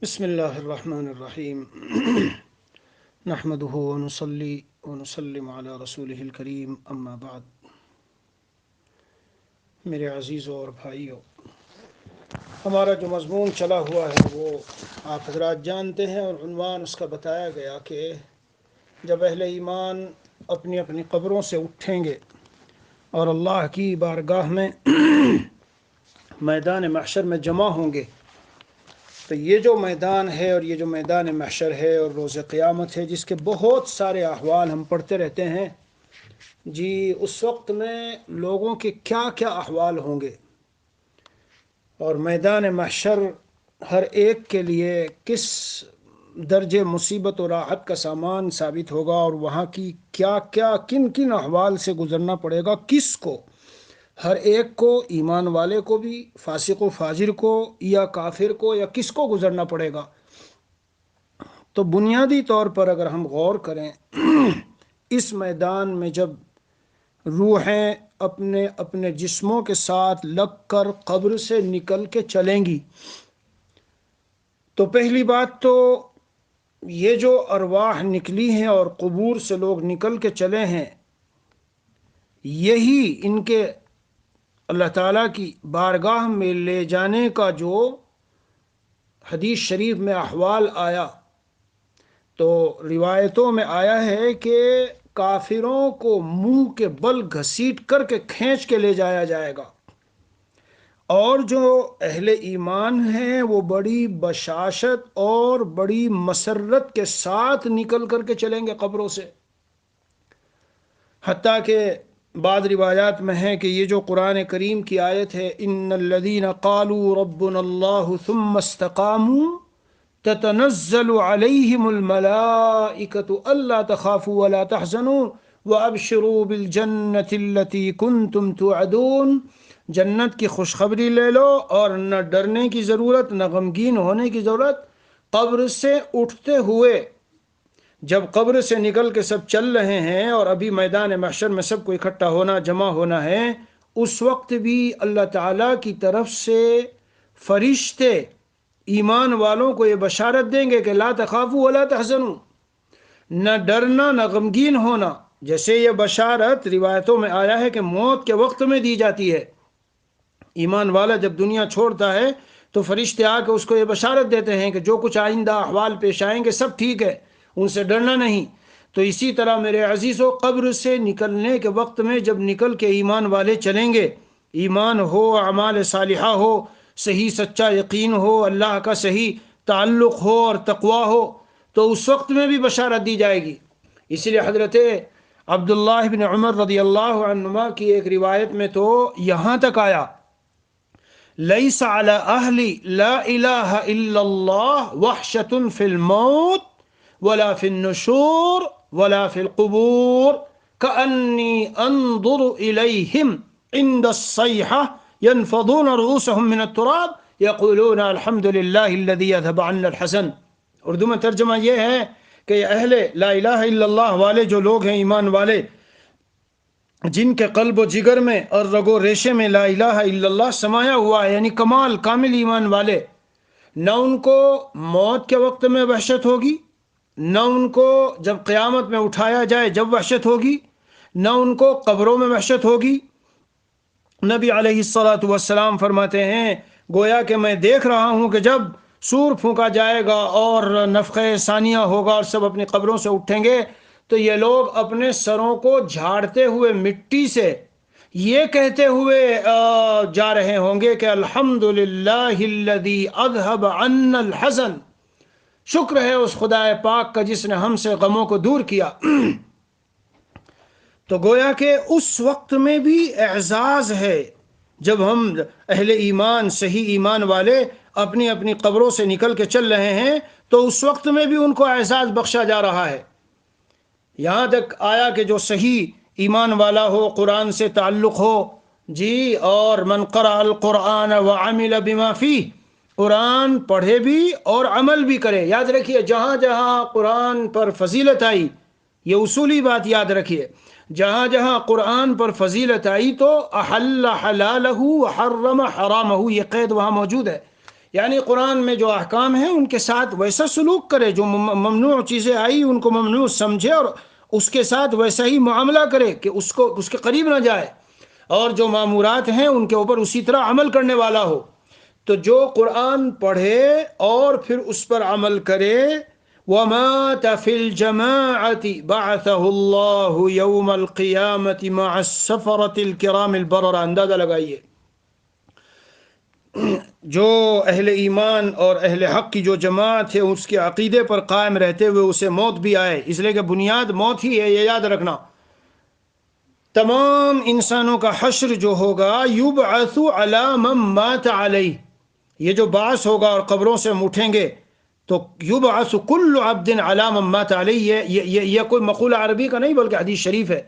بسم اللہ الرحمن الرحیم نحمده ونصلي ونسلم على رسوله الکریم اما بعد۔ میرے عزیزوں اور بھائیوں، ہمارا جو مضمون چلا ہوا ہے وہ آپ حضرات جانتے ہیں، اور عنوان اس کا بتایا گیا کہ جب اہل ایمان اپنی اپنی قبروں سے اٹھیں گے اور اللہ کی بارگاہ میں میدان محشر میں جمع ہوں گے، تو یہ جو میدان ہے اور یہ جو میدان محشر ہے اور روز قیامت ہے، جس کے بہت سارے احوال ہم پڑھتے رہتے ہیں، جی اس وقت میں لوگوں کے کیا کیا احوال ہوں گے، اور میدان محشر ہر ایک کے لیے کس درجے مصیبت و راحت کا سامان ثابت ہوگا، اور وہاں کی کیا کیا کن کن احوال سے گزرنا پڑے گا، کس کو، ہر ایک کو، ایمان والے کو بھی، فاسق و فاجر کو یا کافر کو، یا کس کو گزرنا پڑے گا۔ تو بنیادی طور پر اگر ہم غور کریں، اس میدان میں جب روحیں اپنے اپنے جسموں کے ساتھ لگ کر قبر سے نکل کے چلیں گی، تو پہلی بات تو یہ جو ارواح نکلی ہیں اور قبور سے لوگ نکل کے چلے ہیں، یہی ان کے اللہ تعالیٰ کی بارگاہ میں لے جانے کا جو حدیث شریف میں احوال آیا، تو روایتوں میں آیا ہے کہ کافروں کو منہ کے بل گھسیٹ کر کے کھینچ کے لے جایا جائے گا، اور جو اہل ایمان ہیں وہ بڑی بشاشت اور بڑی مسرت کے ساتھ نکل کر کے چلیں گے قبروں سے۔ حتیٰ کہ بعض روایات میں ہے کہ یہ جو قرآن کریم کی آیت ہے، ان الذین قالوا ربنا اللہ ثم استقاموا تتنزل علیہم الملائکۃ الا تخافوا ولا تحزنوا وابشروا بالجنۃ التی کنتم توعدون، جنت کی خوشخبری لے لو اور نہ ڈرنے کی ضرورت، نہ غمگین ہونے کی ضرورت۔ قبر سے اٹھتے ہوئے جب قبر سے نکل کے سب چل رہے ہیں اور ابھی میدان محشر میں سب کو اکٹھا ہونا، جمع ہونا ہے، اس وقت بھی اللہ تعالیٰ کی طرف سے فرشتے ایمان والوں کو یہ بشارت دیں گے کہ لا تخافوا ولا تحزنوا، نہ ڈرنا نہ غمگین ہونا۔ جیسے یہ بشارت روایتوں میں آیا ہے کہ موت کے وقت میں دی جاتی ہے، ایمان والا جب دنیا چھوڑتا ہے تو فرشتے آ کے اس کو یہ بشارت دیتے ہیں کہ جو کچھ آئندہ احوال پیش آئیں گے سب ٹھیک ہے، ان سے ڈرنا نہیں۔ تو اسی طرح میرے عزیزو، قبر سے نکلنے کے وقت میں جب نکل کے ایمان والے چلیں گے، ایمان ہو، اعمال صالحہ ہو، صحیح سچا یقین ہو، اللہ کا صحیح تعلق ہو اور تقوی ہو، تو اس وقت میں بھی بشارت دی جائے گی۔ اس لیے حضرت عبداللہ بن عمر رضی اللہ عنہما کی ایک روایت میں تو یہاں تک آیا، لیس علی اہل لا الہ الا اللہ وحشۃ فی الموت ولا فی النشور ولا فی القبور کأنی انظر الیہم عند الصیحہ ينفضون رؤوسهم من التراب یقولون الحمد للہ الذی اذهب عنا الحزن۔ اردو میں ترجمہ یہ ہے کہ اہل لا الہ الا اللہ والے جو لوگ ہیں، ایمان والے، جن کے قلب و جگر میں اور رگ و ریشے میں لا الہ الا اللہ سمایا ہوا ہے، یعنی کمال کامل ایمان والے، نہ ان کو موت کے وقت میں وحشت ہوگی، نہ ان کو جب قیامت میں اٹھایا جائے جب وحشت ہوگی، نہ ان کو قبروں میں وحشت ہوگی۔ نبی علیہ الصلاۃ والسلام فرماتے ہیں، گویا کہ میں دیکھ رہا ہوں کہ جب سور پھونکا جائے گا اور نفخہ ثانیہ ہوگا اور سب اپنی قبروں سے اٹھیں گے، تو یہ لوگ اپنے سروں کو جھاڑتے ہوئے مٹی سے یہ کہتے ہوئے جا رہے ہوں گے کہ الحمدللہ الذی اذهب عنا الحزن، شکر ہے اس خدا پاک کا جس نے ہم سے غموں کو دور کیا۔ تو گویا کہ اس وقت میں بھی اعزاز ہے، جب ہم اہل ایمان، صحیح ایمان والے اپنی اپنی قبروں سے نکل کے چل رہے ہیں، تو اس وقت میں بھی ان کو اعزاز بخشا جا رہا ہے۔ یہاں تک آیا کہ جو صحیح ایمان والا ہو، قرآن سے تعلق ہو، جی، اور من قرأ القرآن وعمل بما فیہ، قرآن پڑھے بھی اور عمل بھی کرے۔ یاد رکھیے، جہاں جہاں قرآن پر فضیلت آئی، یہ اصولی بات یاد رکھیے، جہاں جہاں قرآن پر فضیلت آئی تو احل حلالہ وحرم حرامہ، یہ قید وہاں موجود ہے، یعنی قرآن میں جو احکام ہیں ان کے ساتھ ویسا سلوک کرے، جو ممنوع چیزیں آئی ان کو ممنوع سمجھے اور اس کے ساتھ ویسا ہی معاملہ کرے کہ اس کے قریب نہ جائے، اور جو مامورات ہیں ان کے اوپر اسی طرح عمل کرنے والا ہو۔ تو جو قرآن پڑھے اور پھر اس پر عمل کرے، وَمَاتَ فِي الْجَمَاعَةِ بَعَثَهُ اللَّهُ يَوْمَ الْقِيَامَةِ مَعَ السَّفَرَةِ الْكِرَامِ الْبَرَرَةِ۔ اندازہ لگائیے، جو اہل ایمان اور اہل حق کی جو جماعت ہے اس کے عقیدے پر قائم رہتے ہوئے اسے موت بھی آئے، اس لیے کہ بنیاد موت ہی ہے، یہ یاد رکھنا۔ تمام انسانوں کا حشر جو ہوگا، یبعث علی من مات علیہ، یہ جو بعث ہوگا اور قبروں سے ہم اٹھیں گے تو یبعث کل عبد علی من مات علیہ، یہ کوئی مقولہ عربی کا نہیں بلکہ حدیث شریف ہے۔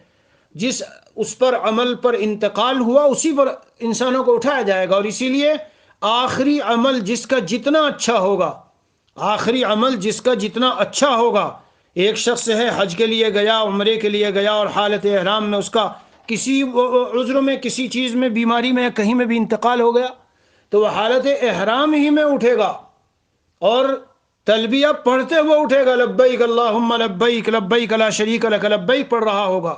جس اس پر عمل پر انتقال ہوا اسی پر انسانوں کو اٹھایا جائے گا، اور اسی لیے آخری عمل جس کا جتنا اچھا ہوگا، آخری عمل جس کا جتنا اچھا ہوگا، ایک شخص ہے حج کے لیے گیا، عمرے کے لیے گیا، اور حالت احرام میں اس کا کسی عذر میں، کسی چیز میں، بیماری میں، کہیں میں بھی انتقال ہو گیا، تو وہ حالت احرام ہی میں اٹھے گا اور تلبیہ پڑھتے ہوئے اٹھے گا، لبیک اللہم لبیک لبیک لا شریک لک لبیک پڑھ رہا ہوگا،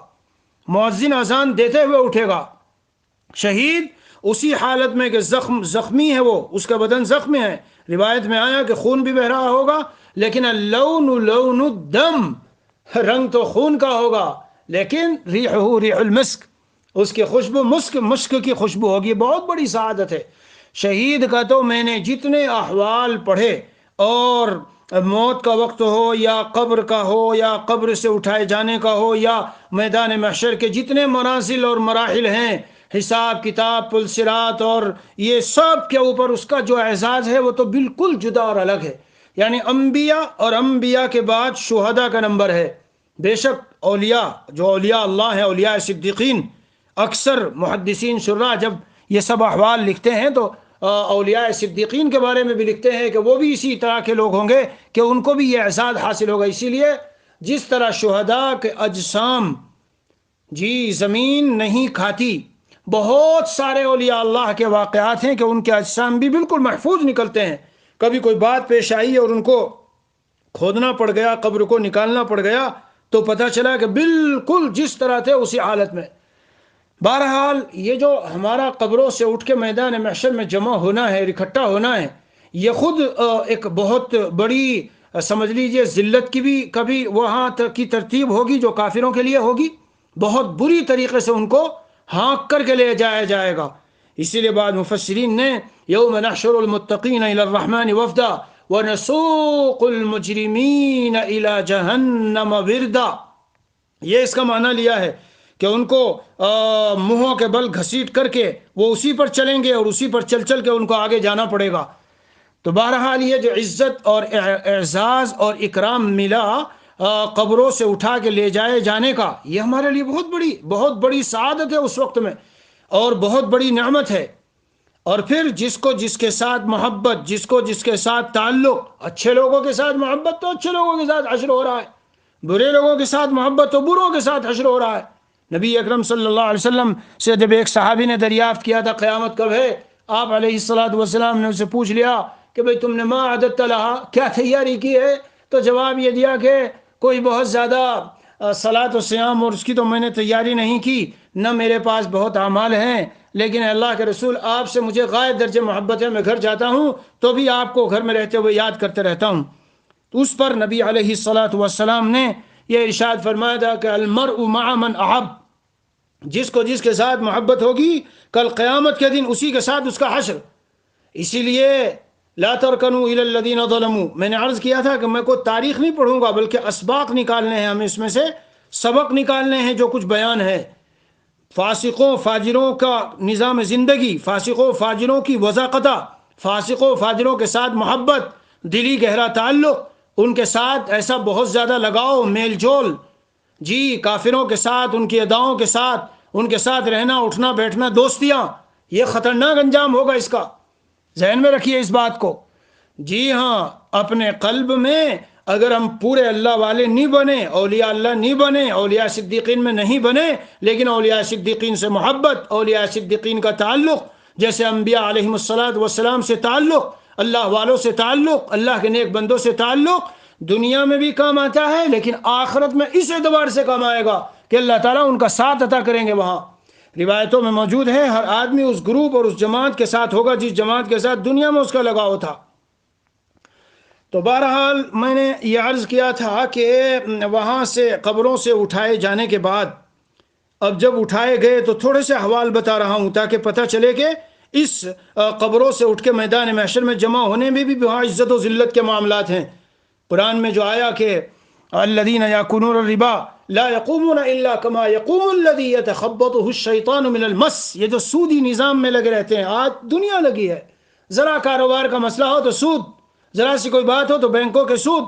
مؤذن اذان دیتے ہوئے اٹھے گا۔ شہید اسی حالت میں کہ زخمی ہے، وہ اس کا بدن زخم ہے، روایت میں آیا کہ خون بھی بہ رہا ہوگا، لیکن اللون لون الدم، رنگ تو خون کا ہوگا لیکن ریحہ ریح المسک، اس کی خوشبو مشک کی خوشبو ہوگی۔ بہت بڑی سعادت ہے شہید کا۔ تو میں نے جتنے احوال پڑھے، اور موت کا وقت ہو یا قبر کا ہو یا قبر سے اٹھائے جانے کا ہو یا میدان محشر کے جتنے منازل اور مراحل ہیں، حساب کتاب، پل صراط، اور یہ سب کے اوپر اس کا جو اعزاز ہے وہ تو بالکل جدا اور الگ ہے۔ یعنی انبیاء اور انبیاء کے بعد شہداء کا نمبر ہے۔ بے شک اولیاء، جو اولیاء اللہ ہیں، اولیاء صدیقین، اکثر محدثین شراح جب یہ سب احوال لکھتے ہیں تو اولیاء صدیقین کے بارے میں بھی لکھتے ہیں کہ وہ بھی اسی طرح کے لوگ ہوں گے کہ ان کو بھی یہ اعزاز حاصل ہوگا۔ اسی لیے جس طرح شہداء کے اجسام زمین نہیں کھاتی، بہت سارے اولیاء اللہ کے واقعات ہیں کہ ان کے اجسام بھی بالکل محفوظ نکلتے ہیں۔ کبھی کوئی بات پیش آئی اور ان کو کھودنا پڑ گیا، قبر کو نکالنا پڑ گیا، تو پتہ چلا کہ بالکل جس طرح تھے اسی حالت میں۔ بہرحال یہ جو ہمارا قبروں سے اٹھ کے میدان محشر میں جمع ہونا ہے، اکٹھا ہونا ہے، یہ خود ایک بہت بڑی، سمجھ لیجئے ذلت کی بھی کبھی وہاں کی ترتیب ہوگی جو کافروں کے لیے ہوگی، بہت بری طریقے سے ان کو ہانک کر کے لے جایا جائے گا۔ اسی لیے بعد مفسرین نے یوم نحشر المتقین الی الرحمن وفدا ونسوق المجرمین الی جہنم وردا، یہ اس کا معنی لیا ہے کہ ان کو منہوں کے بل گھسیٹ کر کے وہ اسی پر چلیں گے اور اسی پر چل چل کے ان کو آگے جانا پڑے گا۔ تو بہرحال یہ جو عزت اور اعزاز اور اکرام ملا قبروں سے اٹھا کے لے جائے جانے کا، یہ ہمارے لیے بہت بڑی سعادت ہے اس وقت میں، اور بہت بڑی نعمت ہے۔ اور پھر جس کو جس کے ساتھ محبت، جس کو جس کے ساتھ تعلق، اچھے لوگوں کے ساتھ محبت تو اچھے لوگوں کے ساتھ حشر ہو رہا ہے، برے لوگوں کے ساتھ محبت تو بروں کے ساتھ حشر ہو رہا ہے۔ نبی اکرم صلی اللہ علیہ وسلم سے جب ایک صحابی نے دریافت کیا تھا قیامت کب ہے، آپ علیہ السلام نے اسے پوچھ لیا کہ بھئی تم نے ما عددت لہا، کیا تیاری کی ہے؟ تو جواب یہ دیا کہ کوئی بہت زیادہ صلاۃ و سیام اور اس کی تو میں نے تیاری نہیں کی، نہ میرے پاس بہت اعمال ہیں، لیکن اللہ کے رسول آپ سے مجھے غائب درجے محبت ہے، میں گھر جاتا ہوں تو بھی آپ کو گھر میں رہتے ہوئے یاد کرتے رہتا ہوں۔ تو اس پر نبی علیہ السلام نے یہ ارشاد فرمایا تھا کہ المرء مع من احب، جس کو جس کے ساتھ محبت ہوگی کل قیامت کے دن اسی کے ساتھ اس کا حشر۔ اسی لیے لا ترکنوا الی الذین ظلموا، میں نے عرض کیا تھا کہ میں کوئی تاریخ نہیں پڑھوں گا بلکہ اسباق نکالنے ہیں، ہمیں اس میں سے سبق نکالنے ہیں جو کچھ بیان ہے۔ فاسقوں فاجروں کا نظام زندگی، فاسقوں فاجروں کی وضاقتہ، فاسقوں فاجروں کے ساتھ محبت، دلی گہرا تعلق، ان کے ساتھ ایسا بہت زیادہ لگاؤ، میل جول، کافروں کے ساتھ، ان کی اداؤں کے ساتھ، ان کے ساتھ رہنا اٹھنا بیٹھنا، دوستیاں، یہ خطرناک انجام ہوگا اس کا، ذہن میں رکھیے اس بات کو۔ ہاں، اپنے قلب میں اگر ہم پورے اللہ والے نہیں بنے، اولیاء اللہ نہیں بنے، اولیاء صدیقین میں نہیں بنے، لیکن اولیاء صدیقین سے محبت، اولیاء صدیقین کا تعلق، جیسے انبیاء علیہم الصلاۃ والسلام سے تعلق، اللہ والوں سے تعلق، اللہ کے نیک بندوں سے تعلق دنیا میں بھی کام آتا ہے، لیکن آخرت میں اس اعتبار سے کام آئے گا کہ اللہ تعالیٰ ان کا ساتھ عطا کریں گے۔ وہاں روایتوں میں موجود ہے ہر آدمی اس گروپ اور اس جماعت کے ساتھ ہوگا جس جماعت کے ساتھ دنیا میں اس کا لگاؤ تھا۔ تو بہرحال میں نے یہ عرض کیا تھا کہ وہاں سے قبروں سے اٹھائے جانے کے بعد اب جب اٹھائے گئے تو تھوڑے سے احوال بتا رہا ہوں تاکہ پتہ چلے کہ اس قبروں سے اٹھ کے میدان محشر میں جمع ہونے میں بھی وہاں عزت و ذلت کے معاملات ہیں۔ قرآن میں جو آیا کہ الذین یاکلون الربا لا یقومون الا کما یقوم الذی یتخبطہ الشیطان من المس، یہ جو سودی نظام میں لگے رہتے ہیں، آج دنیا لگی ہے، ذرا کاروبار کا مسئلہ ہو تو سود، ذرا سی کوئی بات ہو تو بینکوں کے سود۔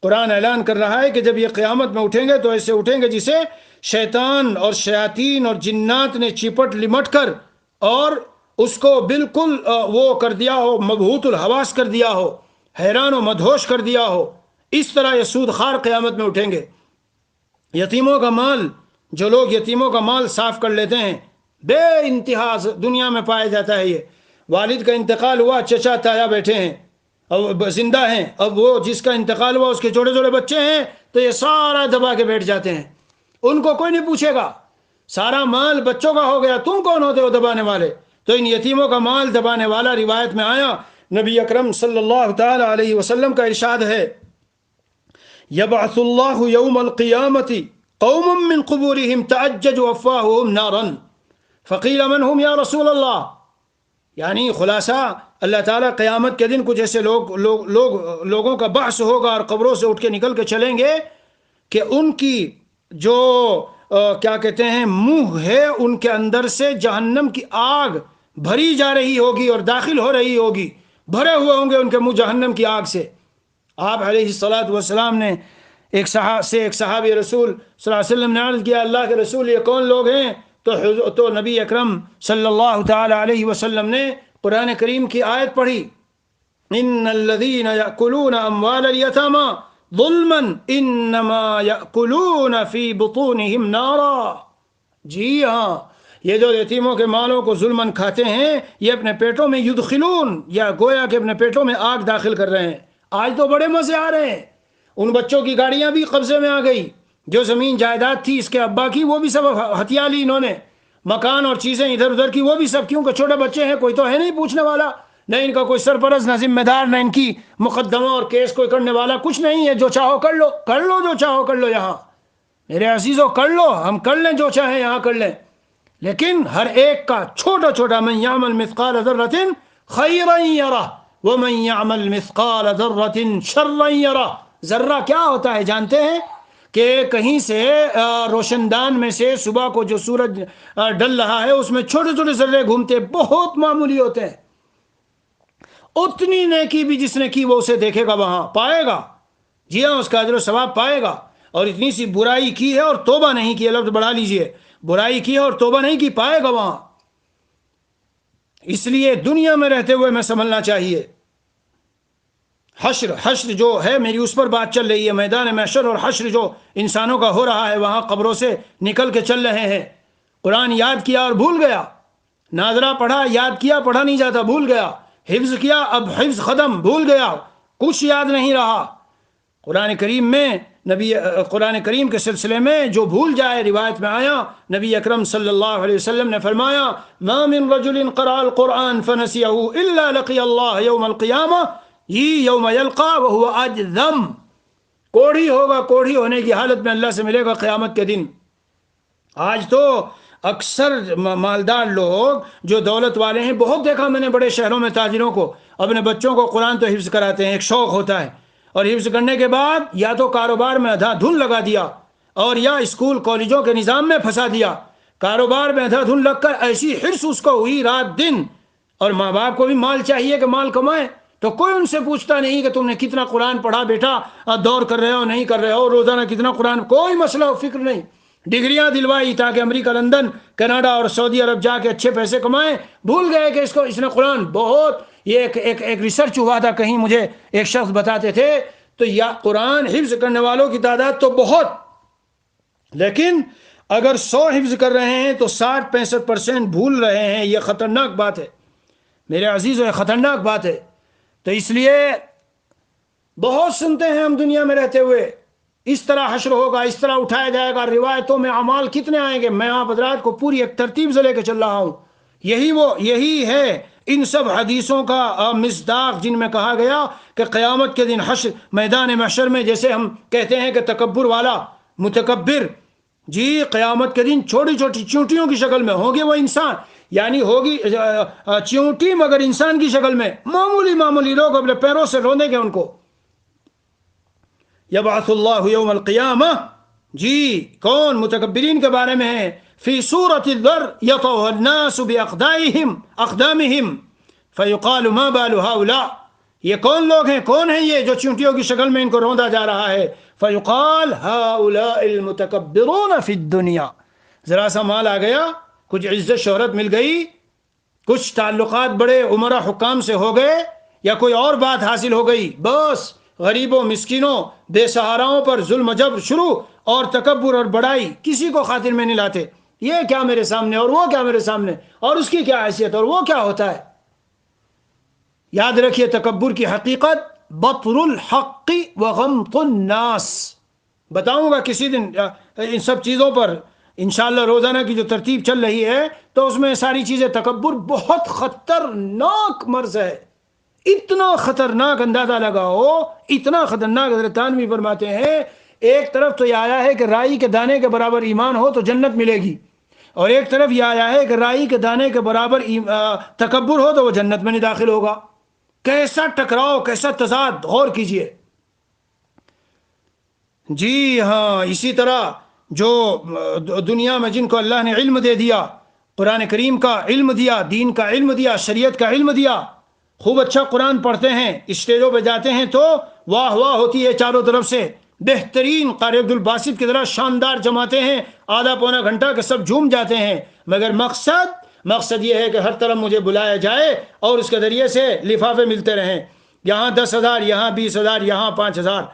قرآن اعلان کر رہا ہے کہ جب یہ قیامت میں اٹھیں گے تو ایسے اٹھیں گے جسے شیطان اور شیاطین اور جنات نے چپٹ لمٹ کر اور اس کو بالکل وہ کر دیا ہو، مبہوت الحواس کر دیا ہو، حیران و مدہوش کر دیا ہو۔ اس طرح یہ سود خار قیامت میں اٹھیں گے۔ یتیموں کا مال، جو لوگ یتیموں کا مال صاف کر لیتے ہیں، بے انتہا دنیا میں پایا جاتا ہے۔ یہ والد کا انتقال ہوا، چچا تایا بیٹھے ہیں اب زندہ ہیں، اب وہ جس کا انتقال ہوا اس کے چھوٹے چھوٹے بچے ہیں تو یہ سارا دبا کے بیٹھ جاتے ہیں، ان کو کوئی نہیں پوچھے گا، سارا مال بچوں کا ہو گیا، تم کون ہوتے ہو دبانے والے؟ تو ان یتیموں کا مال دبانے والا، روایت میں آیا نبی اکرم صلی اللہ تعالی علیہ وسلم کا ارشاد ہے یبعث اللہ یوم القیامت قوم من قبورہم تعجج افواہہم نارا فقیل من ہم یا رسول اللہ، یعنی خلاصہ اللہ تعالیٰ قیامت کے دن کچھ ایسے لوگوں کا بحث ہوگا اور قبروں سے اٹھ کے نکل کے چلیں گے کہ ان کی جو کیا کہتے ہیں منہ ہے، ان کے اندر سے جہنم کی آگ بھری جا رہی ہوگی اور داخل ہو رہی ہوگی، بھرے ہوئے ہوں گے ان کے منہ جہنم کی آگ سے۔ آپ علیہ الصلاۃ والسلام نے ایک صحابی رسول صلی اللہ علیہ وسلم نے عرض کیا اللہ کے رسول یہ کون لوگ ہیں؟ تو نبی اکرم صلی اللہ تعالی علیہ وسلم نے قرآن کریم کی آیت پڑھی ان الذین یأکلون اموال الیتامی ظلما انما یأکلون فی بطونہم نارا۔ جی ہاں، یہ جو یتیموں کے مالوں کو ظلماً کھاتے ہیں یہ اپنے پیٹوں میں یدخلون، یا گویا کہ اپنے پیٹوں میں آگ داخل کر رہے ہیں۔ آج تو بڑے مزے آ رہے ہیں، ان بچوں کی گاڑیاں بھی قبضے میں آ گئی، جو زمین جائیداد تھی اس کے ابا کی وہ بھی سب ہتھیا لی انہوں نے، مکان اور چیزیں ادھر ادھر کی وہ بھی سب، کیونکہ چھوٹے بچے ہیں، کوئی تو ہے نہیں پوچھنے والا، نہ ان کا کوئی سرپرست، نہ ذمہ دار، نہ ان کی مقدمہ اور کیس کوئی کرنے والا، کچھ نہیں ہے، جو چاہو کر لو، کر لو جو چاہو کر لو، یہاں میرے عزیزوں کر لو، ہم کر لیں جو چاہیں یہاں کر لیں، لیکن ہر ایک کا چھوٹا چھوٹا من یعمل مثقال ذرۃ خیرا یرہ ومن یعمل مثقال ذرۃ شرا یرہ۔ ذرہ کیا ہوتا ہے جانتے ہیں؟ کہ کہیں سے روشن دان میں سے صبح کو جو سورج ڈل رہا ہے اس میں چھوٹے چھوٹے ذرے گھومتے، بہت معمولی ہوتے ہیں، اتنی نیکی بھی جس نے کی وہ اسے دیکھے گا، وہاں پائے گا، جی ہاں اس کا اجر و ثواب پائے گا۔ اور اتنی سی برائی کی ہے اور توبہ نہیں کی، لفظ بڑھا لیجئے، برائی کی ہے اور توبہ نہیں کی، پائے گا وہاں۔ اس لیے دنیا میں رہتے ہوئے میں سنبھلنا چاہیے۔ حشر جو ہے میری اس پر بات چل رہی ہے، میدان محشر اور حشر جو انسانوں کا ہو رہا ہے، وہاں قبروں سے نکل کے چل رہے ہیں۔ قرآن یاد کیا اور بھول گیا، ناظرہ پڑھا یاد کیا، پڑھا نہیں جاتا بھول گیا، حفظ کیا اب حفظ ختم، بھول گیا، کچھ یاد نہیں رہا۔ قرآن کریم میں قرآن کریم کے سلسلے میں جو بھول جائے، روایت میں آیا نبی اکرم صلی اللہ علیہ وسلم نے فرمایا ما من رجل قرأ القرآن فنسیہ الا لقی اللہ یوم القیامہ یوم یلقا وہو اجذم، کوڑھی ہوگا، کوڑھی ہونے کی حالت میں اللہ سے ملے گا قیامت کے دن۔ آج تو اکثر مالدار لوگ جو دولت والے ہیں، بہت دیکھا میں نے بڑے شہروں میں تاجروں کو اپنے بچوں کو قرآن تو حفظ کراتے ہیں، ایک شوق ہوتا ہے، اور حفظ کرنے کے بعد یا تو کاروبار میں ادھا دھن لگا دیا اور یا اسکول کالجوں کے نظام میں پھنسا دیا۔ کاروبار میں ادھا دھن لگ کر ایسی حرص اس کو ہوئی رات دن، اور ماں باپ کو بھی مال چاہیے کہ مال کمائیں، تو کوئی ان سے پوچھتا نہیں کہ تم نے کتنا قرآن پڑھا بیٹا، دور کر رہے ہو نہیں کر رہے ہو، روزانہ کتنا قرآن، کوئی مسئلہ و فکر نہیں۔ ڈگریاں دلوائی تاکہ امریکہ، لندن، کینیڈا اور سعودی عرب جا کے اچھے پیسے کمائیں، بھول گئے کہ اس نے قرآن بہت، یہ ایک ریسرچ ہوا تھا کہیں، مجھے ایک شخص بتاتے تھے، تو یا قرآن حفظ کرنے والوں کی تعداد تو بہت، لیکن اگر 100 حفظ کر رہے ہیں تو 60-65% بھول رہے ہیں۔ یہ خطرناک بات ہے میرے عزیزو، یہ خطرناک بات ہے۔ تو اس لیے بہت سنتے ہیں ہم دنیا میں رہتے ہوئے، اس طرح حشر ہوگا، اس طرح اٹھایا جائے گا، روایتوں میں اعمال کتنے آئیں گے. میں آپ حضرات کو پوری ایک ترتیب سے لے کے چل رہا ہوں. یہی ہے ان سب حدیثوں کا مصداق جن میں کہا گیا کہ قیامت کے دن حشر میدان محشر میں، جیسے ہم کہتے ہیں کہ تکبر والا متکبر، جی قیامت کے دن چھوٹی چھوٹی چونٹیوں کی شکل میں ہوں گے وہ انسان، یعنی ہوگی چونٹی مگر انسان کی شکل میں، معمولی لوگ اپنے پیروں سے روندیں گے ان کو. یبعث اللہ یوم القیامہ، جی کون؟ متکبرین کے بارے میں ہے. فی صورت الذر یطوہ الناس باقدامہم فیقال ما بال ہؤلاء، یہ کون لوگ ہیں، کون ہیں یہ جو چونٹیوں کی شکل میں ان کو روندا جا رہا ہے؟ فیقال ہؤلاء المتکبرون فی الدنیا، ذرا سا مال آ گیا، کچھ عزت شہرت مل گئی، کچھ تعلقات بڑے عمرہ حکام سے ہو گئے، یا کوئی اور بات حاصل ہو گئی، بس غریبوں مسکینوں بے سہاراؤں پر ظلم جب شروع، اور تکبر اور بڑائی کسی کو خاطر میں نہیں لاتے. یہ کیا میرے سامنے، اور وہ کیا میرے سامنے، اور اس کی کیا حیثیت، اور وہ کیا ہوتا ہے. یاد رکھیے تکبر کی حقیقت بطر الحق وغمط الناس. بتاؤں گا کسی دن ان سب چیزوں پر انشاءاللہ. روزانہ کی جو ترتیب چل رہی ہے تو اس میں ساری چیزیں. تکبر بہت خطرناک مرض ہے، اتنا خطرناک اندازہ لگاؤ، اتنا خطرناک. حضرت تھانوی فرماتے ہیں ایک طرف تو یہ آیا ہے کہ رائی کے دانے کے برابر ایمان ہو تو جنت ملے گی، اور ایک طرف یہ آیا ہے کہ رائی کے دانے کے برابر تکبر ہو تو وہ جنت میں نہیں داخل ہوگا. کیسا ٹکراؤ، کیسا تضاد، غور کیجئے. جی ہاں، اسی طرح جو دنیا میں جن کو اللہ نے علم دے دیا، قرآن کریم کا علم دیا، دین کا علم دیا، شریعت کا علم دیا، خوب اچھا قرآن پڑھتے ہیں، اسٹیجوں پہ جاتے ہیں تو واہ واہ ہوتی ہے چاروں طرف سے. بہترین قاری عبد الباسط کی طرح شاندار جماتے ہیں، آدھا پونا گھنٹہ کے سب جھوم جاتے ہیں. مگر مقصد یہ ہے کہ ہر طرف مجھے بلایا جائے اور اس کے ذریعے سے لفافے ملتے رہیں، یہاں 10,000، یہاں 20,000، یہاں 5,000.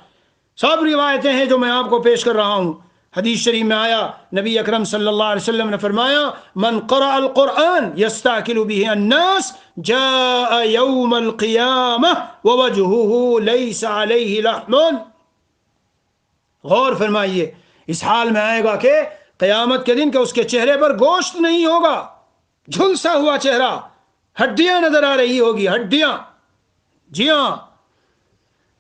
سب روایتیں ہیں جو میں آپ کو پیش کر رہا ہوں. حدیث شریف میں آیا، نبی اکرم صلی اللہ علیہ وسلم نے فرمایا من قرأ القرآن یستاکل به الناس جاء یوم القیامہ ووجہہ لیس علیہ لحم. غور فرمائیے، اس حال میں آئے گا کہ قیامت کے دن کہ اس کے چہرے پر گوشت نہیں ہوگا، جھلسا ہوا چہرہ، ہڈیاں نظر آ رہی ہوگی، ہڈیاں. جی ہاں،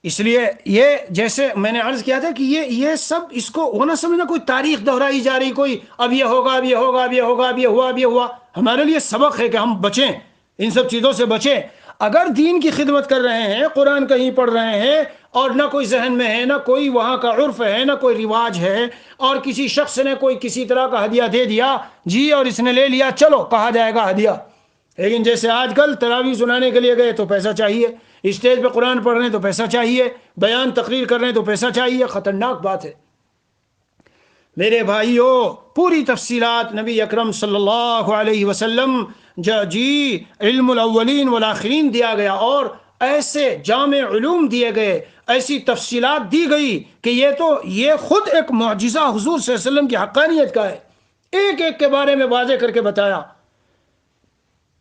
اس لیے یہ جیسے میں نے عرض کیا تھا کہ یہ سب اس کو وہ نہ سمجھنا کوئی تاریخ دہرائی جا رہی، کوئی اب یہ ہوگا، اب یہ ہوگا، اب یہ ہوگا، اب یہ ہوا، اب یہ ہوا. ہمارے لیے سبق ہے کہ ہم بچیں، ان سب چیزوں سے بچیں. اگر دین کی خدمت کر رہے ہیں، قرآن کہیں پڑھ رہے ہیں، اور نہ کوئی ذہن میں ہے، نہ کوئی وہاں کا عرف ہے، نہ کوئی رواج ہے، اور کسی شخص نے کوئی کسی طرح کا ہدیہ دے دیا، جی اور اس نے لے لیا، چلو کہا جائے گا ہدیہ. لیکن جیسے آج کل تراویح سنانے کے لیے گئے تو پیسہ چاہیے، اسٹیج پہ قرآن پڑھ رہے ہیں تو پیسہ چاہیے، بیان تقریر کر رہے ہیں تو پیسہ چاہیے. خطرناک بات ہے میرے بھائیو. پوری تفصیلات نبی اکرم صلی اللہ علیہ وسلم جی علم الاولین والآخرین دیا گیا، اور ایسے جامع علوم دیے گئے، ایسی تفصیلات دی گئی کہ یہ خود ایک معجزہ حضور صلی اللہ علیہ وسلم کی حقانیت کا ہے. ایک ایک کے بارے میں واضح کر کے بتایا.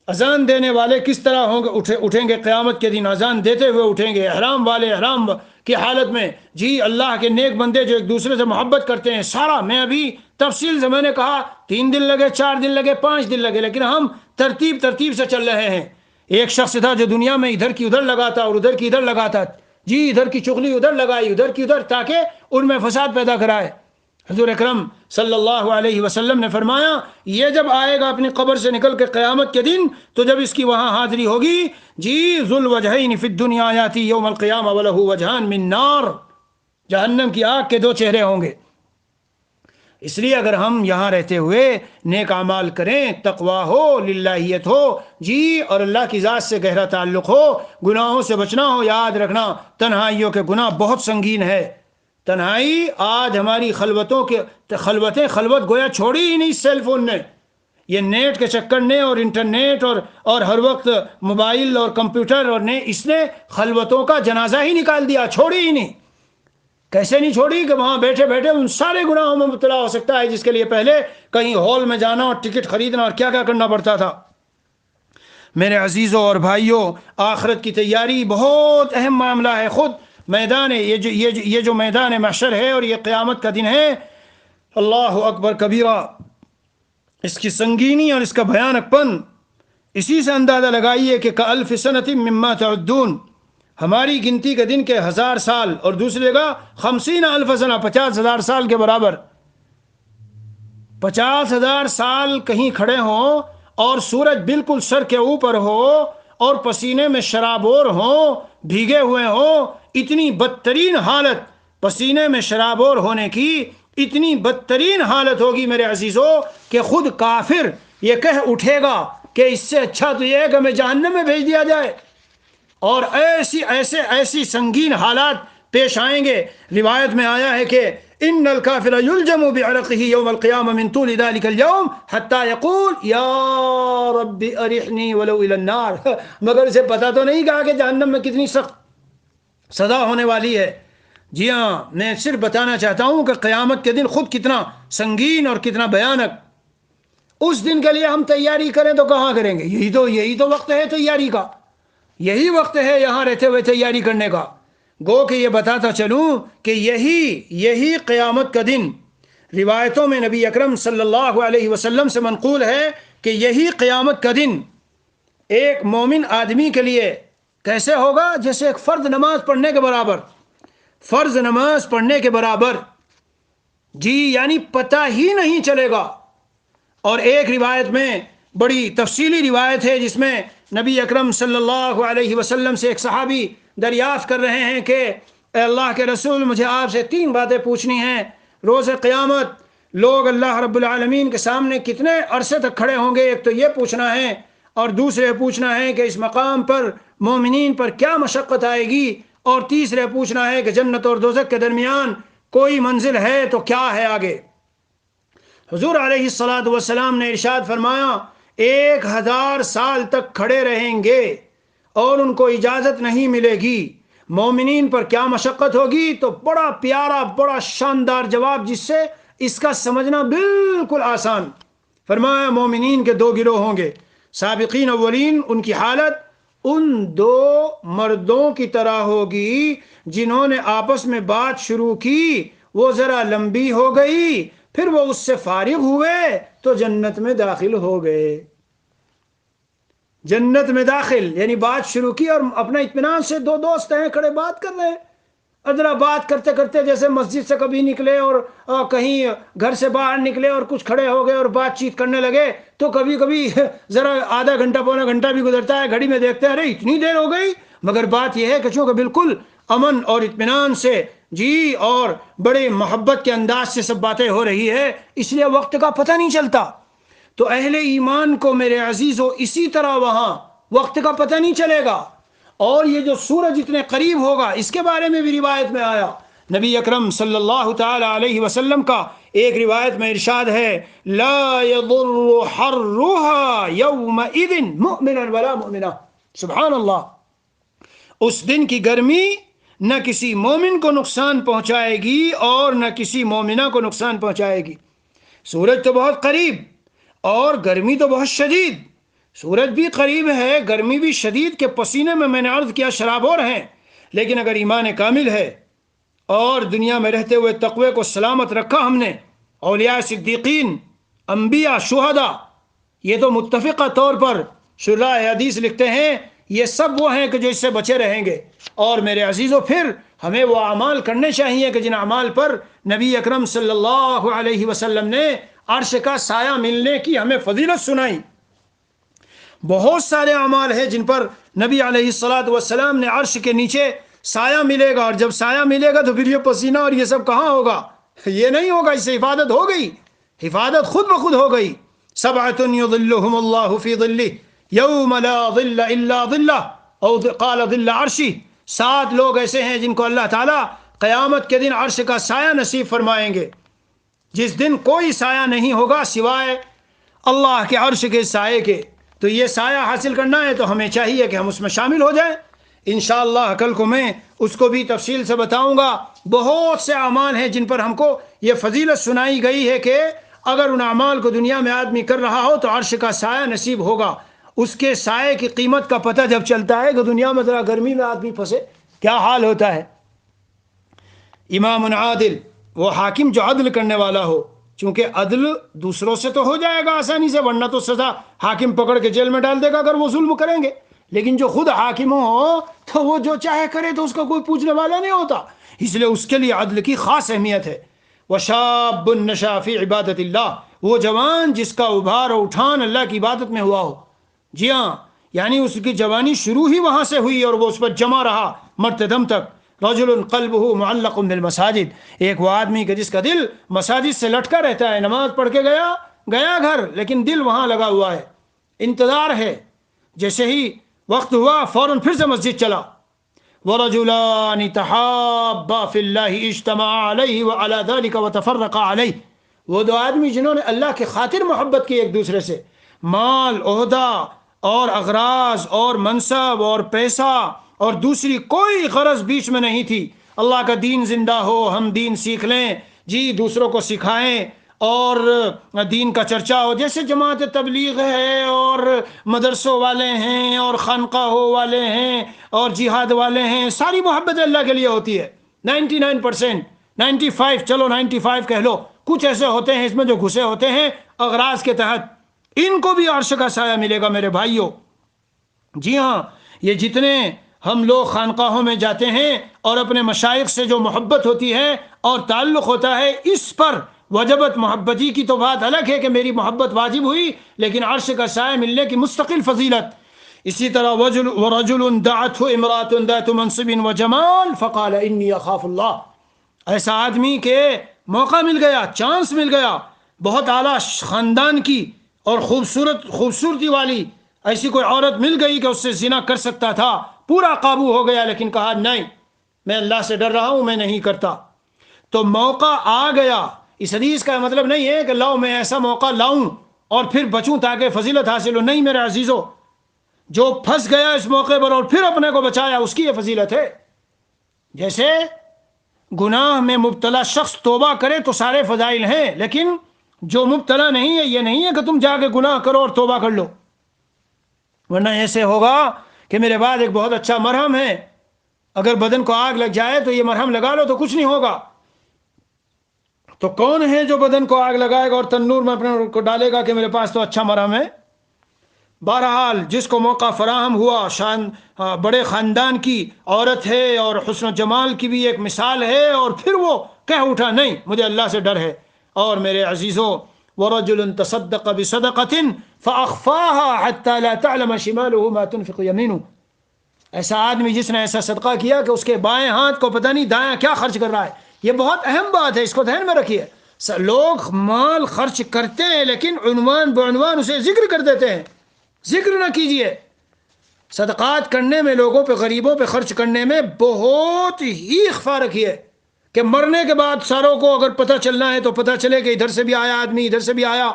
اذان دینے والے کس طرح ہوں گے، اٹھیں گے قیامت کے دن، اذان دیتے ہوئے اٹھیں گے. احرام والے احرام کی حالت میں، جی اللہ کے نیک بندے جو ایک دوسرے سے محبت کرتے ہیں. سارا میں ابھی تفصیل سے میں نے کہا 3 دن لگے، 4 دن لگے، 5 دن لگے، لیکن ہم ترتیب سے چل رہے ہیں. ایک شخص تھا جو دنیا میں ادھر کی ادھر لگاتا اور ادھر کی ادھر لگاتا، جی ادھر کی چغلی ادھر لگائی، ادھر کی ادھر، تاکہ ان میں فساد پیدا کرائے. حضور اکرم صلی اللہ علیہ وسلم نے فرمایا یہ جب آئے گا اپنی قبر سے نکل کے قیامت کے دن، تو جب اس کی وہاں حاضری ہوگی، جی ذو الوجہین فی الدنیا یاتی یوم القیامہ ولہ وجہان من نار، جہنم کی آگ کے 2 چہرے ہوں گے. اس لیے اگر ہم یہاں رہتے ہوئے نیک اعمال کریں، تقویٰ ہو، للہیت ہو، جی اور اللہ کی ذات سے گہرا تعلق ہو، گناہوں سے بچنا ہو. یاد رکھنا تنہائیوں کے گناہ بہت سنگین ہے. تنہائی آج ہماری خلوت گویا چھوڑی ہی نہیں سیل فون نے، یہ نیٹ کے چکر نے اور انٹرنیٹ اور ہر وقت موبائل اور کمپیوٹر اور نے اس نے خلوتوں کا جنازہ ہی نکال دیا، چھوڑی ہی نہیں. کیسے نہیں چھوڑی کہ وہاں بیٹھے بیٹھے ان سارے گناہوں میں مبتلا ہو سکتا ہے جس کے لیے پہلے کہیں ہال میں جانا اور ٹکٹ خریدنا اور کیا کیا کرنا پڑتا تھا. میرے عزیزوں اور بھائیوں، آخرت کی تیاری بہت اہم معاملہ ہے. خود میدان یہ جو میدان محشر ہے اور یہ قیامت کا دن ہے، اللہ اکبر کبیرہ، اس کی سنگینی اور اس کا بھیانک پن اسی سے اندازہ لگائیے کہ کألف سنۃ مما تعدون، ہماری گنتی کے دن کے 1000 سال، اور دوسری جگہ 50,000 سنہ، 50,000 سال کے برابر. 50,000 سال کہیں کھڑے ہوں اور سورج بالکل سر کے اوپر ہو اور پسینے میں شرابور ہوں، بھیگے ہوئے ہوں، اتنی بدترین حالت، پسینے میں شرابور ہونے کی اتنی بدترین حالت ہوگی میرے عزیزوں کہ خود کافر یہ کہہ اٹھے گا کہ اس سے اچھا تو یہ ہے کہ ہمیں جہنم میں بھیج دیا جائے. اور ایسی سنگین حالات پیش آئیں گے. روایت میں آیا ہے کہ ان الکافر یلجم بعرقه یوم القیامہ من طول ذلك اليوم حتى يقول یا رب ارحنی ولو الى النار. مگر اسے پتا تو نہیں کہا کہ جہنم میں کتنی سخت سزا ہونے والی ہے. جی ہاں، میں صرف بتانا چاہتا ہوں کہ قیامت کے دن خود کتنا سنگین اور کتنا بھیانک. اس دن کے لیے ہم تیاری کریں تو کہاں کریں گے؟ یہی تو وقت ہے تیاری کا، یہی وقت ہے یہاں رہتے ہوئے تیاری کرنے کا. گو کہ یہ بتاتا چلوں کہ یہی قیامت کا دن روایتوں میں نبی اکرم صلی اللہ علیہ وسلم سے منقول ہے کہ یہی قیامت کا دن ایک مومن آدمی کے لیے کیسے ہوگا؟ جیسے ایک فرض نماز پڑھنے کے برابر، فرض نماز پڑھنے کے برابر. جی یعنی پتہ ہی نہیں چلے گا. اور ایک روایت میں بڑی تفصیلی روایت ہے جس میں نبی اکرم صلی اللہ علیہ وسلم سے ایک صحابی دریافت کر رہے ہیں کہ اے اللہ کے رسول، مجھے آپ سے 3 باتیں پوچھنی ہیں. روز قیامت لوگ اللہ رب العالمین کے سامنے کتنے عرصے تک کھڑے ہوں گے؟ ایک تو یہ پوچھنا ہے، اور دوسرے پوچھنا ہے کہ اس مقام پر مومنین پر کیا مشقت آئے گی، اور تیسرے پوچھنا ہے کہ جنت اور دوزخ کے درمیان کوئی منزل ہے تو کیا ہے آگے. حضور علیہ الصلوۃ والسلام نے ارشاد فرمایا 1000 سال تک کھڑے رہیں گے اور ان کو اجازت نہیں ملے گی. مومنین پر کیا مشقت ہوگی؟ تو بڑا پیارا، بڑا شاندار جواب جس سے اس کا سمجھنا بالکل آسان. فرمایا مومنین کے 2 گروہ ہوں گے. سابقین اولین، ان کی حالت ان 2 مردوں کی طرح ہوگی جنہوں نے آپس میں بات شروع کی، وہ ذرا لمبی ہو گئی، پھر وہ اس سے فارغ ہوئے تو جنت میں داخل ہو گئے. جنت میں داخل یعنی بات شروع کی اور اپنا اطمینان سے 2 دوست ہیں کھڑے بات کر رہے ہیں. ادھر بات کرتے کرتے جیسے مسجد سے کبھی نکلے اور کہیں گھر سے باہر نکلے اور کچھ کھڑے ہو گئے اور بات چیت کرنے لگے، تو کبھی کبھی ذرا آدھا گھنٹہ پونا گھنٹہ بھی گزرتا ہے، گھڑی میں دیکھتے ہیں ارے اتنی دیر ہو گئی. مگر بات یہ ہے کہ چونکہ بالکل امن اور اطمینان سے جی اور بڑے محبت کے انداز سے سب باتیں ہو رہی ہے، اس لیے وقت کا پتہ نہیں چلتا. تو اہل ایمان کو میرے عزیزو اسی طرح وہاں وقت کا پتہ نہیں چلے گا. اور یہ جو سورج اتنے قریب ہوگا اس کے بارے میں بھی روایت میں آیا. نبی اکرم صلی اللہ تعالی علیہ وسلم کا ایک روایت میں ارشاد ہے لا يضر حرها يومئذ مؤمنا ولا مؤمنہ. سبحان اللہ. اس دن کی گرمی نہ کسی مومن کو نقصان پہنچائے گی اور نہ کسی مومنہ کو نقصان پہنچائے گی. سورج تو بہت قریب اور گرمی تو بہت شدید. سورج بھی قریب ہے، گرمی بھی شدید کے پسینے میں نے عرض کیا شرابور ہیں. لیکن اگر ایمان کامل ہے اور دنیا میں رہتے ہوئے تقوی کو سلامت رکھا ہم نے، اولیاء صدیقین، انبیاء، شہداء، یہ تو متفقہ طور پر شراح حدیث لکھتے ہیں یہ سب وہ ہیں کہ جو اس سے بچے رہیں گے. اور میرے عزیزو پھر ہمیں وہ اعمال کرنے چاہیے کہ جن اعمال پر نبی اکرم صلی اللہ علیہ وسلم نے عرش کا سایہ ملنے کی ہمیں فضیلت سنائی. بہت سارے اعمال ہیں جن پر نبی علیہ الصلوۃ والسلام نے عرش کے نیچے سایہ ملے گا، اور جب سایہ ملے گا تو پھر یہ پسینہ اور یہ سب کہاں ہوگا؟ یہ نہیں ہوگا. اس سے حفاظت ہو گئی، حفاظت خود بخود ہو گئی. سبعۃ یظلھم اللہ فی ظلہ یوم لا ظل الا ظلہ او قال ظل عرشہ. 7 لوگ ایسے ہیں جن کو اللہ تعالیٰ قیامت کے دن عرش کا سایہ نصیب فرمائیں گے، جس دن کوئی سایہ نہیں ہوگا سوائے اللہ کے عرش کے سائے کے. تو یہ سایہ حاصل کرنا ہے تو ہمیں چاہیے کہ ہم اس میں شامل ہو جائیں. انشاءاللہ کل کو میں اس کو بھی تفصیل سے بتاؤں گا. بہت سے اعمال ہیں جن پر ہم کو یہ فضیلت سنائی گئی ہے کہ اگر ان اعمال کو دنیا میں آدمی کر رہا ہو تو عرش کا سایہ نصیب ہوگا. اس کے سائے کی قیمت کا پتہ جب چلتا ہے کہ دنیا میں ذرا گرمی میں آدمی پھنسے کیا حال ہوتا ہے۔ امام عادل، وہ حاکم جو عدل کرنے والا ہو، چونکہ عدل دوسروں سے تو ہو جائے گا آسانی سے، ورنہ تو سزا حاکم پکڑ کے جیل میں ڈال دے گا اگر وہ ظلم کریں گے، لیکن جو خود حاکم ہو تو وہ جو چاہے کرے تو اس کا کوئی پوچھنے والا نہیں ہوتا، اس لیے اس کے لیے عدل کی خاص اہمیت ہے۔ وَشَابٌ نَشَأَ فِي عِبَادَةِ اللَّهِ، وہ جوان جس کا ابھار اور اٹھان اللہ کی عبادت میں ہوا ہو، جی ہاں، یعنی اس کی جوانی شروع ہی وہاں سے ہوئی اور وہ اس پر جمع رہا مرتے دم تک۔ رجل قلبه معلق بالمساجد، ایک وہ آدمی کہ جس کا دل مساجد سے لٹکا رہتا ہے، نماز پڑھ کے گیا گھر لیکن دل وہاں لگا ہوا ہے، انتظار ہے، جیسے ہی وقت ہوا فوراً پھر سے مسجد چلا۔ ورجلان تحابا فی اللہ اجتمعا علیہ وعلی ذلک وتفرقا علیہ، وہ دو آدمی جنہوں نے اللہ کی خاطر محبت کی ایک دوسرے سے، مال، عہدہ اور اغراض اور منصب اور پیسہ اور دوسری کوئی غرض بیچ میں نہیں تھی، اللہ کا دین زندہ ہو، ہم دین سیکھ لیں، جی دوسروں کو سکھائیں اور دین کا چرچا ہو، جیسے جماعت تبلیغ ہے اور مدرسوں والے ہیں اور خانقاہوں والے ہیں اور جہاد والے ہیں، ساری محبت اللہ کے لیے ہوتی ہے۔ 99%، 95، چلو 95 کہہ لو، کچھ ایسے ہوتے ہیں اس میں جو گھسے ہوتے ہیں اغراض کے تحت، ان کو بھی عرش کا سایہ ملے گا میرے بھائیوں۔ جی ہاں، یہ جتنے ہم لوگ خانقاہوں میں جاتے ہیں اور اپنے مشائخ سے جو محبت ہوتی ہے اور تعلق ہوتا ہے، اس پر وجبت محبتی کی تو بات الگ ہے کہ میری محبت واجب ہوئی، لیکن عرش کا سایہ ملنے کی مستقل فضیلت۔ اسی طرح وَرَجُلٌ دَعَتْهُ امْرَأَةٌ ذَاتُ مَنْصِبٍ وَجَمَالٍ فَقَالَ إِنِّي أَخَافُ اللَّهَ، ایسا آدمی کے موقع مل گیا، چانس مل گیا، بہت اعلیٰ خاندان کی اور خوبصورتی والی ایسی کوئی عورت مل گئی کہ اس سے زنا کر سکتا تھا، پورا قابو ہو گیا، لیکن کہا نہیں میں اللہ سے ڈر رہا ہوں، میں نہیں کرتا۔ تو موقع آ گیا، اس حدیث کا مطلب نہیں ہے کہ لاؤ میں ایسا موقع لاؤں اور پھر بچوں تاکہ فضیلت حاصل ہو، نہیں میرے عزیزو، جو پھنس گیا اس موقع پر اور پھر اپنے کو بچایا اس کی یہ فضیلت ہے۔ جیسے گناہ میں مبتلا شخص توبہ کرے تو سارے فضائل ہیں، لیکن جو مبتلا نہیں ہے یہ نہیں ہے کہ تم جا کے گناہ کرو اور توبہ کر لو، ورنہ ایسے ہوگا کہ میرے بعد ایک بہت اچھا مرہم ہے، اگر بدن کو آگ لگ جائے تو یہ مرہم لگا لو تو کچھ نہیں ہوگا۔ تو کون ہے جو بدن کو آگ لگائے گا اور تنور میں اپنے کو ڈالے گا کہ میرے پاس تو اچھا مرہم ہے؟ بہرحال جس کو موقع فراہم ہوا، بڑے خاندان کی عورت ہے اور حسن و جمال کی بھی ایک مثال ہے، اور پھر وہ کہہ اٹھا نہیں مجھے اللہ سے ڈر ہے۔ اور میرے عزیزو، وَرَجُلٌ تَصَدَّقَ بِصَدَقَةٍ فَأَخْفَاهَا حَتَّى لَا تَعْلَمَ شِمَالُهُ مَا تُنْفِقُ يَمِينُهُ، ایسا آدمی جس نے ایسا صدقہ کیا کہ اس کے بائیں ہاتھ کو پتہ نہیں دایاں کیا خرچ کر رہا ہے۔ یہ بہت اہم بات ہے، اس کو ذہن میں رکھیے۔ لوگ مال خرچ کرتے ہیں لیکن عنوان بعنوان اسے ذکر کر دیتے ہیں، ذکر نہ کیجئے۔ صدقات کرنے میں، لوگوں پہ، غریبوں پہ خرچ کرنے میں بہت ہی اخفا رکھیے کہ مرنے کے بعد ساروں کو اگر پتہ چلنا ہے تو پتہ چلے کہ ادھر سے بھی آیا آدمی، ادھر سے بھی آیا،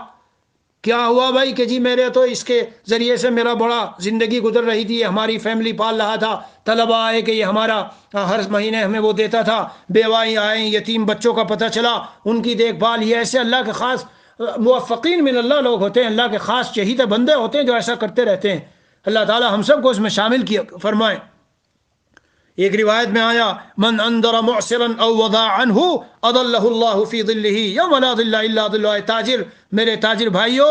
کیا ہوا بھائی کہ جی میرے تو اس کے ذریعے سے میرا بڑا زندگی گزر رہی تھی، ہماری فیملی پال رہا تھا، طلبہ آئے کہ یہ ہمارا ہر مہینے ہمیں وہ دیتا تھا، بیوائی آئیں، یتیم بچوں کا پتہ چلا، ان کی دیکھ بھال، یہ ایسے اللہ کے خاص موفقین من اللہ لوگ ہوتے ہیں، اللہ کے خاص چہیتے بندے ہوتے ہیں جو ایسا کرتے رہتے ہیں۔ اللہ تعالی ہم سب کو اس میں شامل کیا فرمائے۔ ایک روایت میں آیا من انذر معسرا او وضع عنہ اضلہ اللہ فی ظلہ یوم لا ظل الا ظلہ، تاجر، میرے تاجر بھائیو،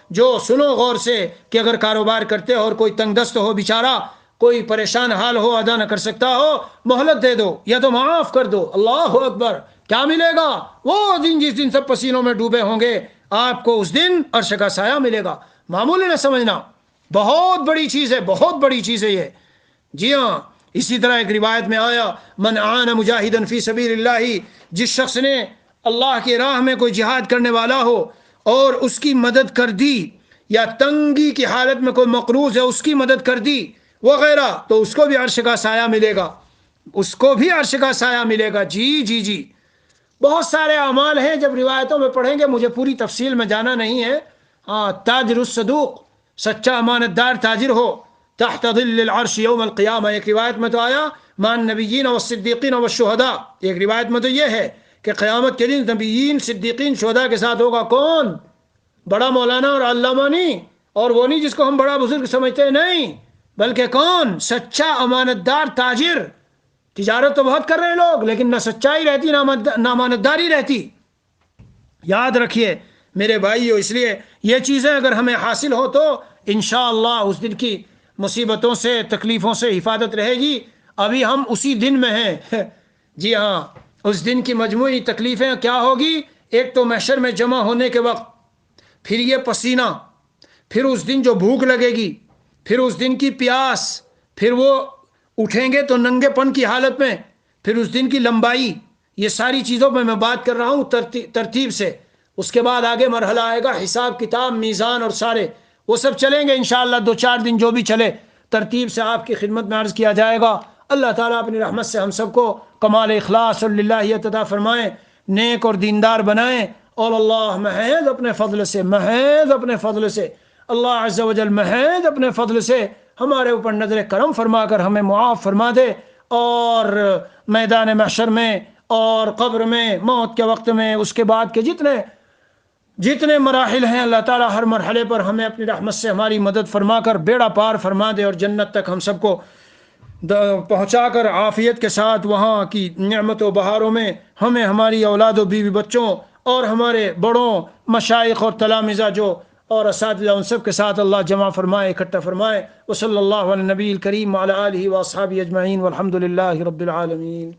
جو سنو غور سے کہ اگر کاروبار کرتے ہو اور کوئی تنگ دست ہو بیچارہ، کوئی پریشان حال ہو، ادا نہ کر سکتا ہو، مہلت دے دو یا تو معاف کر دو۔ اللہ اکبر، کیا ملے گا؟ وہ دن جس دن سب پسینوں میں ڈوبے ہوں گے، آپ کو اس دن عرش کا سایہ ملے گا۔ معمولی نہ سمجھنا، بہت بڑی چیز ہے، بہت بڑی چیز ہے یہ۔ جی ہاں، اسی طرح ایک روایت میں آیا من اعان مجاہدا فی سبیل اللہ، جس شخص نے اللہ کی راہ میں کوئی جہاد کرنے والا ہو اور اس کی مدد کر دی، یا تنگی کی حالت میں کوئی مقروض ہے اس کی مدد کر دی وغیرہ، تو اس کو بھی عرش کا سایہ ملے گا، اس کو بھی عرش کا سایہ ملے گا۔ جی جی جی، بہت سارے اعمال ہیں، جب روایتوں میں پڑھیں گے، مجھے پوری تفصیل میں جانا نہیں ہے۔ ہاں، تاجر الصدوق، سچا امانت دار تاجر ہو، تحت ظل العرش یوم القیامہ، ایک روایت میں تو آیا مان نبیین والصدیقین والشہداء، ایک روایت میں تو یہ ہے کہ قیامت کے دن نبیین، صدیقین، شہداء کے ساتھ ہوگا کون؟ بڑا مولانا اور علامہ نہیں، اور وہ نہیں جس کو ہم بڑا بزرگ سمجھتے ہیں، نہیں، بلکہ کون؟ سچا امانت دار تاجر۔ تجارت تو بہت کر رہے ہیں لوگ، لیکن نہ سچائی رہتی نہ امانت داری رہتی۔ یاد رکھیے میرے بھائیو، اس لیے یہ چیزیں اگر ہمیں حاصل ہو تو انشاءاللہ اس دن کی مصیبتوں سے، تکلیفوں سے حفاظت رہے گی۔ ابھی ہم اسی دن میں ہیں جی ہاں، اس دن کی مجموعی تکلیفیں کیا ہوگی؟ ایک تو محشر میں جمع ہونے کے وقت، پھر یہ پسینہ، پھر اس دن جو بھوک لگے گی، پھر اس دن کی پیاس، پھر وہ اٹھیں گے تو ننگے پن کی حالت میں، پھر اس دن کی لمبائی، یہ ساری چیزوں پہ میں بات کر رہا ہوں ترتیب سے۔ اس کے بعد آگے مرحلہ آئے گا حساب کتاب، میزان اور سارے وہ سب چلیں گے انشاءاللہ، 2-4 دن جو بھی چلے ترتیب سے آپ کی خدمت میں عرض کیا جائے گا۔ اللہ تعالیٰ اپنی رحمت سے ہم سب کو کمال اخلاص اور للہیت عطا فرمائیں، نیک اور دیندار بنائیں، اور اللہ محض اپنے فضل سے اللہ عز و جل محض اپنے فضل سے ہمارے اوپر نظر کرم فرما کر ہمیں معاف فرما دے، اور میدان محشر میں اور قبر میں، موت کے وقت میں، اس کے بعد کے جتنے مراحل ہیں، اللہ تعالیٰ ہر مرحلے پر ہمیں اپنی رحمت سے ہماری مدد فرما کر بیڑا پار فرما دے، اور جنت تک ہم سب کو پہنچا کر عافیت کے ساتھ وہاں کی نعمت و بہاروں میں ہمیں، ہماری اولاد و بیوی بچوں اور ہمارے بڑوں، مشائخ اور تلامذہ جو اور اساتذہ، ان سب کے ساتھ اللہ جمع فرمائے، اکٹھا فرمائے۔ وصلی اللہ علی نبی الکریم وعلی آلہ واصحابہ اجمعین، والحمد للہ رب العالمین۔